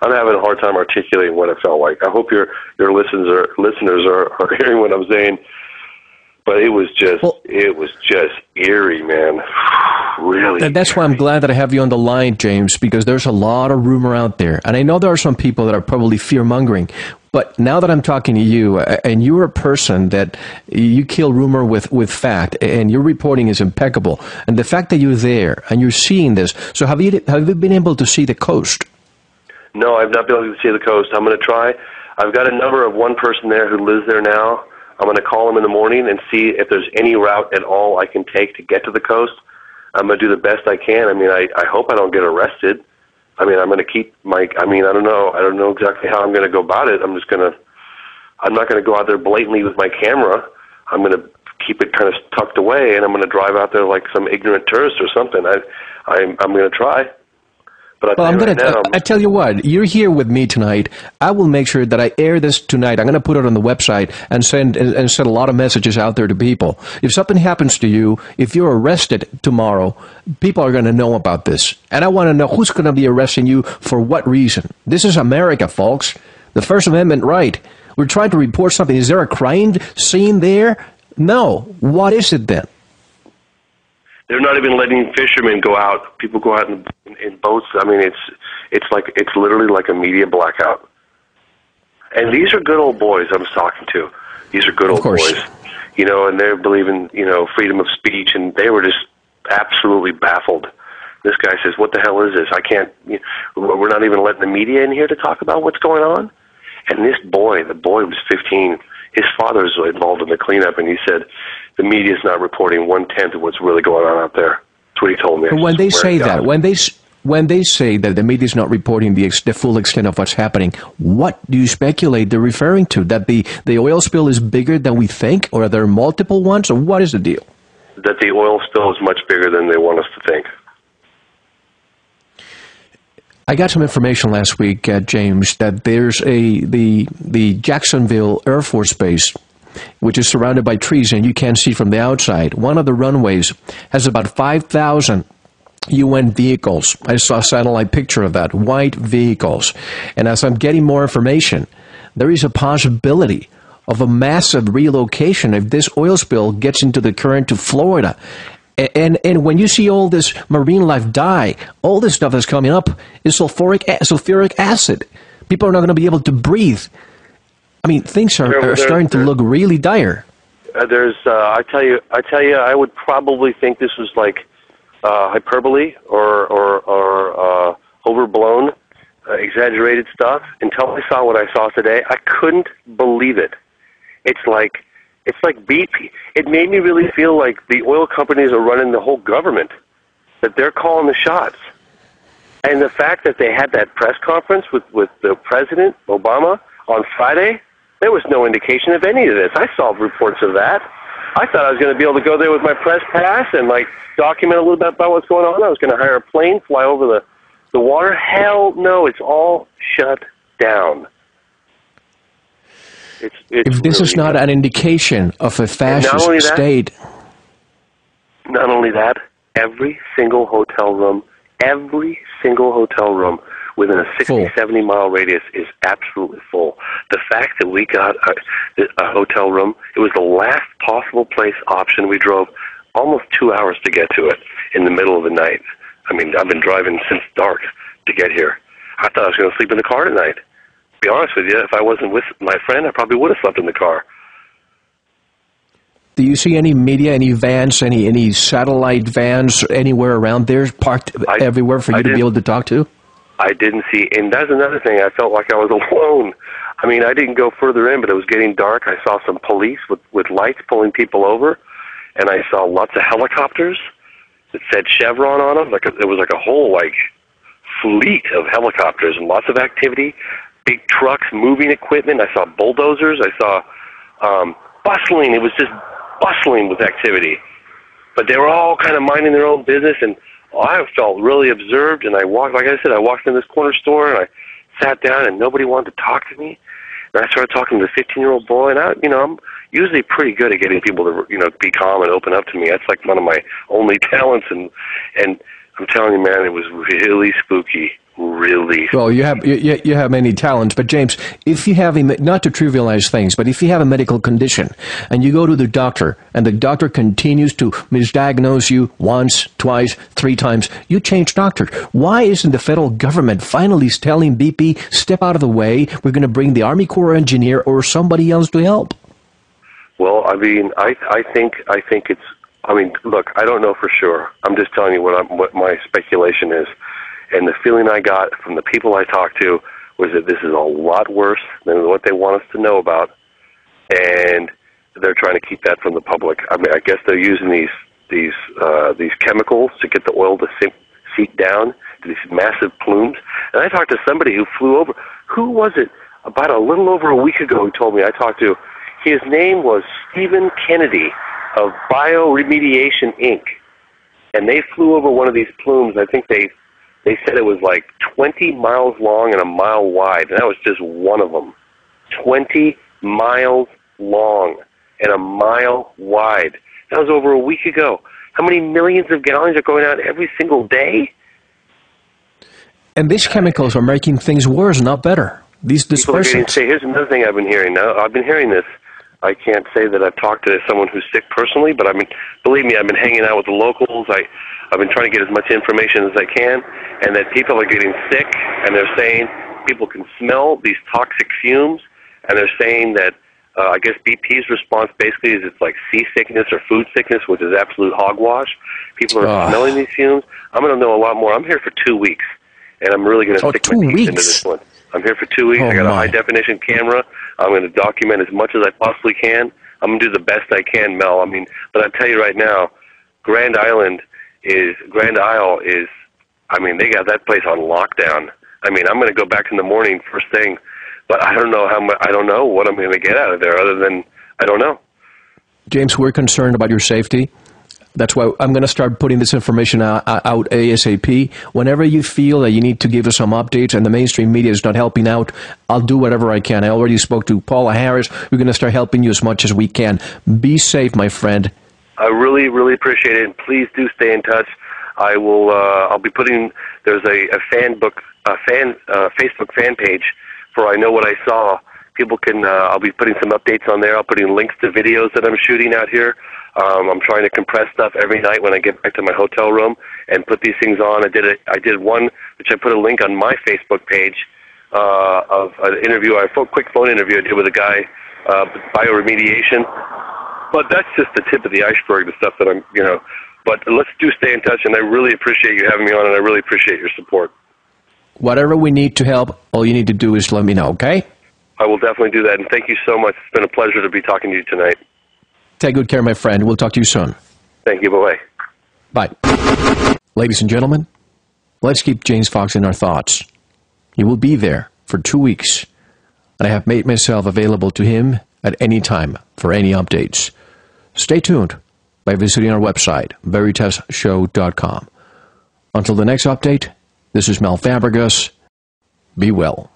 I'm having a hard time articulating what it felt like. I hope your listeners are hearing what I'm saying. But it was just eerie, man. Really. And that's why I'm glad that I have you on the line, James, because there's a lot of rumor out there. And I know there are some people that are probably fear-mongering. But now that I'm talking to you, and you're a person that you kill rumor with fact, and your reporting is impeccable, and the fact that you're there and you're seeing this, so have you been able to see the coast? No, I've not been able to see the coast. I'm going to try. I've got a number of one person there who lives there now. I'm going to call him in the morning and see if there's any route at all I can take to get to the coast. I'm going to do the best I can. I mean, I hope I don't get arrested. I mean, I'm going to keep I don't know. I don't know exactly how I'm going to go about it. I'm not going to go out there blatantly with my camera. I'm going to keep it kind of tucked away, and I'm going to drive out there like some ignorant tourist or something. I'm going to try. But I tell you what, you're here with me tonight. I will make sure that I air this tonight. I'm going to put it on the website and send a lot of messages out there to people. If something happens to you, if you're arrested tomorrow, people are going to know about this. And I want to know who's going to be arresting you for what reason. This is America, folks. The First Amendment right. We're trying to report something. Is there a crime scene there? No. What is it then? They're not even letting fishermen go out. People go out in boats. I mean, it's literally like a media blackout. And these are good old boys I'm talking to. These are good old boys, and they believe in freedom of speech, and they were just absolutely baffled. This guy says, "What the hell is this? I can't. We're not even letting the media in here to talk about what's going on." And the boy was 15. His father is involved in the cleanup, and he said, the media's not reporting 1/10 of what's really going on out there. That's what he told me. When they say that, when they say that the media's not reporting the full extent of what's happening, what do you speculate they're referring to? That the oil spill is bigger than we think, or are there multiple ones, or what is the deal? That the oil spill is much bigger than they want us to think. I got some information last week, James, that there's the Jacksonville Air Force Base, which is surrounded by trees and you can't see from the outside. One of the runways has about 5,000 UN vehicles. I saw a satellite picture of that, white vehicles. And as I'm getting more information, there is a possibility of a massive relocation if this oil spill gets into the current to Florida. And when you see all this marine life die, all this stuff that's coming up is sulfuric acid. People are not going to be able to breathe. I mean, things are starting to look really dire. I tell you, I would probably think this was like hyperbole or overblown, exaggerated stuff. Until I saw what I saw today, I couldn't believe it. It's like BP. It made me really feel like the oil companies are running the whole government, that they're calling the shots. And the fact that they had that press conference with the President, Obama, on Friday, there was no indication of any of this. I saw reports of that. I thought I was going to be able to go there with my press pass and document a little bit about what's going on. I was going to hire a plane, fly over the water. Hell no, it's all shut down. If this is not an indication of a fascist state. Not only that, every single hotel room within a 60, 70-mile radius is absolutely full. The fact that we got a hotel room, it was the last possible place option. We drove almost 2 hours to get to it in the middle of the night. I mean, I've been driving since dark to get here. I thought I was going to sleep in the car tonight. To be honest with you, if I wasn't with my friend, I probably would have slept in the car. Do you see any media, any vans, any satellite vans anywhere around there parked everywhere for you to be able to talk to? I didn't see, and that's another thing. I felt like I was alone. I mean, I didn't go further in, but it was getting dark. I saw some police with lights pulling people over, and I saw lots of helicopters that said Chevron on them. It was like a whole fleet of helicopters and lots of activity. Big trucks, moving equipment. I saw bulldozers. I saw bustling. It was just bustling with activity. But they were all kind of minding their own business, and I felt really observed. And I walked in this corner store, and I sat down, and nobody wanted to talk to me. And I started talking to the 15-year-old boy, and I'm usually pretty good at getting people to be calm and open up to me. That's like one of my only talents. And I'm telling you, man, it was really spooky. Really. Well, you have many talents, but James, if you have not to trivialize things, but if you have a medical condition and you go to the doctor and the doctor continues to misdiagnose you once, twice, 3 times, you change doctor. Why isn't the federal government finally telling BP, step out of the way, we're going to bring the Army Corps engineer or somebody else to help? Well, I mean, I think it's. I mean, look, I don't know for sure. I'm just telling you what my speculation is. And the feeling I got from the people I talked to was that this is a lot worse than what they want us to know about, and they're trying to keep that from the public. I mean, I guess they're using these chemicals to get the oil to seep down to these massive plumes. And I talked to somebody who flew over. Who was it? About a little over a week ago, who told me. I talked to. His name was Stephen Kennedy of Bioremediation Inc. And they flew over one of these plumes. I think they said it was like 20 miles long and a mile wide, and that was just one of them. 20 miles long and a mile wide. That was over a week ago. How many millions of gallons are going out every single day? And these chemicals are making things worse, not better. These dispersants. Here's another thing I've been hearing. Now, I've been hearing this. I can't say that I've talked to someone who's sick personally, but believe me, I've been hanging out with the locals. I've been trying to get as much information as I can, and that people are getting sick, and they're saying people can smell these toxic fumes, and they're saying that I guess BP's response basically is it's like seasickness or food sickness, which is absolute hogwash. People are smelling these fumes. I'm going to know a lot more. I'm here for 2 weeks, and I'm really going to stick my teeth into this one. I'm here for 2 weeks. I got a high-definition camera. I'm going to document as much as I possibly can. I'm going to do the best I can, Mel. I mean, but I'll tell you right now, Grand Isle is, I mean, they got that place on lockdown. I mean, I'm going to go back in the morning first thing, but I don't know I don't know what I'm going to get out of there other than, I don't know. James, we're concerned about your safety. That's why I'm going to start putting this information out ASAP. Whenever you feel that you need to give us some updates and the mainstream media is not helping out, I'll do whatever I can. I already spoke to Paula Harris. We're going to start helping you as much as we can. Be safe, my friend. I really, really appreciate it, and please do stay in touch. I will. I'll be putting. There's a Facebook fan page for I Know What I Saw. People can. I'll be putting some updates on there. I'll put in links to videos that I'm shooting out here. I'm trying to compress stuff every night when I get back to my hotel room and put these things on. I did one which I put a link on my Facebook page of an interview, a quick phone interview I did with a guy, bioremediation. But that's just the tip of the iceberg, the stuff that I'm, But let's stay in touch, and I really appreciate you having me on, and I really appreciate your support. Whatever we need to help, all you need to do is let me know, okay? I will definitely do that, and thank you so much. It's been a pleasure to be talking to you tonight. Take good care, my friend. We'll talk to you soon. Thank you. Bye-bye. Bye. Ladies and gentlemen, let's keep James Fox in our thoughts. He will be there for 2 weeks, and I have made myself available to him at any time for any updates. Stay tuned by visiting our website, veritasshow.com. Until the next update, this is Mel Fabregas. Be well.